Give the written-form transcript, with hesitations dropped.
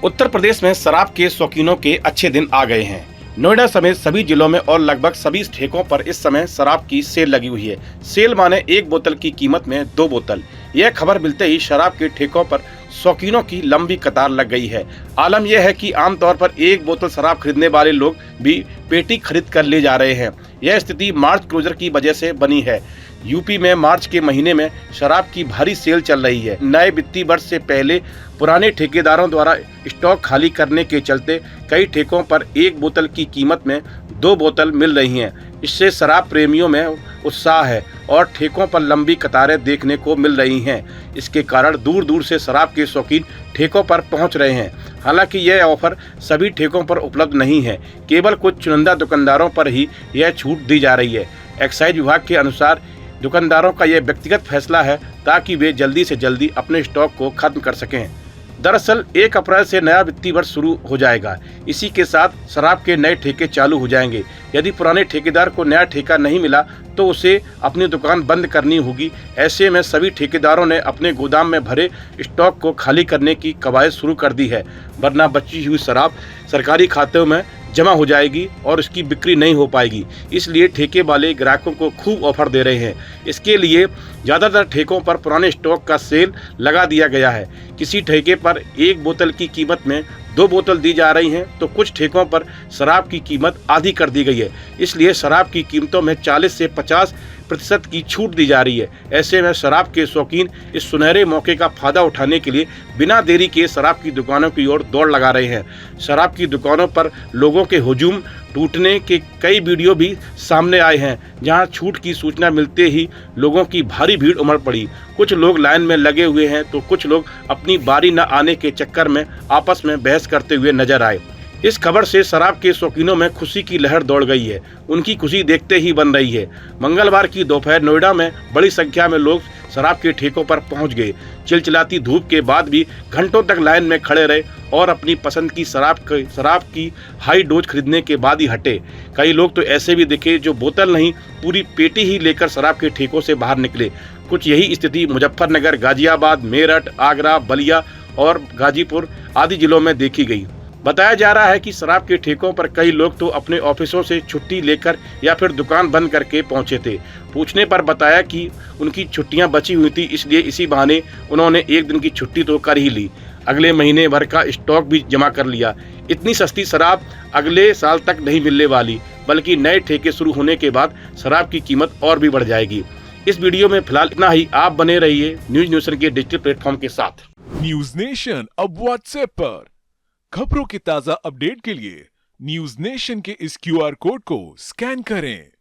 उत्तर प्रदेश में शराब के शौकीनों के अच्छे दिन आ गए हैं। नोएडा समेत सभी जिलों में और लगभग सभी ठेकों पर इस समय शराब की सेल लगी हुई है। सेल माने एक बोतल की कीमत में 2 बोतल। यह खबर मिलते ही शराब के ठेकों पर शौकीनों की लंबी कतार लग गई है। आलम यह है कि आमतौर पर एक बोतल शराब खरीदने वाले लोग भी पेटी खरीद कर ले जा रहे हैं। यह स्थिति मार्च क्लोजर की वजह से बनी है। यूपी में मार्च के महीने में शराब की भारी सेल चल रही है। नए वित्तीय वर्ष से पहले पुराने ठेकेदारों द्वारा स्टॉक खाली करने के चलते कई ठेकों पर एक बोतल की कीमत में 2 बोतल मिल रही हैं। इससे शराब प्रेमियों में उत्साह है और ठेकों पर लंबी कतारें देखने को मिल रही हैं। इसके कारण दूर दूर से शराब के शौकीन ठेकों पर पहुंच रहे हैं। हालांकि यह ऑफर सभी ठेकों पर उपलब्ध नहीं है, केवल कुछ चुनिंदा दुकानदारों पर ही यह छूट दी जा रही है। एक्साइज विभाग के अनुसार दुकानदारों का यह व्यक्तिगत फैसला है ताकि वे जल्दी से जल्दी अपने स्टॉक को खत्म कर सकें। दरअसल 1 अप्रैल से नया वित्तीय वर्ष शुरू हो जाएगा। इसी के साथ शराब के नए ठेके चालू हो जाएंगे। यदि पुराने ठेकेदार को नया ठेका नहीं मिला तो उसे अपनी दुकान बंद करनी होगी। ऐसे में सभी ठेकेदारों ने अपने गोदाम में भरे स्टॉक को खाली करने की कवायद शुरू कर दी है, वरना बची हुई शराब सरकारी खातों में जमा हो जाएगी और इसकी बिक्री नहीं हो पाएगी। इसलिए ठेके वाले ग्राहकों को खूब ऑफर दे रहे हैं। इसके लिए ज़्यादातर ठेकों पर पुराने स्टॉक का सेल लगा दिया गया है। किसी ठेके पर एक बोतल की कीमत में 2 बोतल दी जा रही हैं, तो कुछ ठेकों पर शराब की कीमत आधी कर दी गई है। इसलिए शराब की कीमतों में 40 से 50% की छूट दी जा रही है। ऐसे में शराब के शौकीन इस सुनहरे मौके का फायदा उठाने के लिए बिना देरी के शराब की दुकानों की ओर दौड़ लगा रहे हैं। शराब की दुकानों पर लोगों के हुजूम टूटने के कई वीडियो भी सामने आए हैं, जहां छूट की सूचना मिलते ही लोगों की भारी भीड़ उमड़ पड़ी। कुछ लोग लाइन में लगे हुए हैं तो कुछ लोग अपनी बारी न आने के चक्कर में आपस में बहस करते हुए नजर आए। इस खबर से शराब के शौकीनों में खुशी की लहर दौड़ गई है। उनकी खुशी देखते ही बन रही है। मंगलवार की दोपहर नोएडा में बड़ी संख्या में लोग शराब के ठेकों पर पहुंच गए। चिलचिलाती धूप के बाद भी घंटों तक लाइन में खड़े रहे और अपनी पसंद की शराब की हाई डोज खरीदने के बाद ही हटे। कई लोग तो ऐसे भी दिखे जो बोतल नहीं, पूरी पेटी ही लेकर शराब के ठेकों से बाहर निकले। कुछ यही स्थिति मुजफ्फरनगर, गाजियाबाद, मेरठ, आगरा, बलिया और गाजीपुर आदि जिलों में देखी गई। बताया जा रहा है कि शराब के ठेकों पर कई लोग तो अपने ऑफिसों से छुट्टी लेकर या फिर दुकान बंद करके पहुंचे थे। पूछने पर बताया कि उनकी छुट्टियां बची हुई थी, इसलिए इसी बहाने उन्होंने एक दिन की छुट्टी तो कर ही ली। अगले महीने भर का स्टॉक भी जमा कर लिया। इतनी सस्ती शराब अगले साल तक नहीं मिलने वाली, बल्कि नए ठेके शुरू होने के बाद शराब की कीमत और भी बढ़ जाएगी। इस वीडियो में फिलहाल इतना ही। आप बने रहिए न्यूज नेशन के डिजिटल प्लेटफॉर्म के साथ। न्यूज नेशन अब व्हाट्सएप पर खबरों के ताजा अपडेट के लिए न्यूज नेशन के इस QR कोड को स्कैन करें।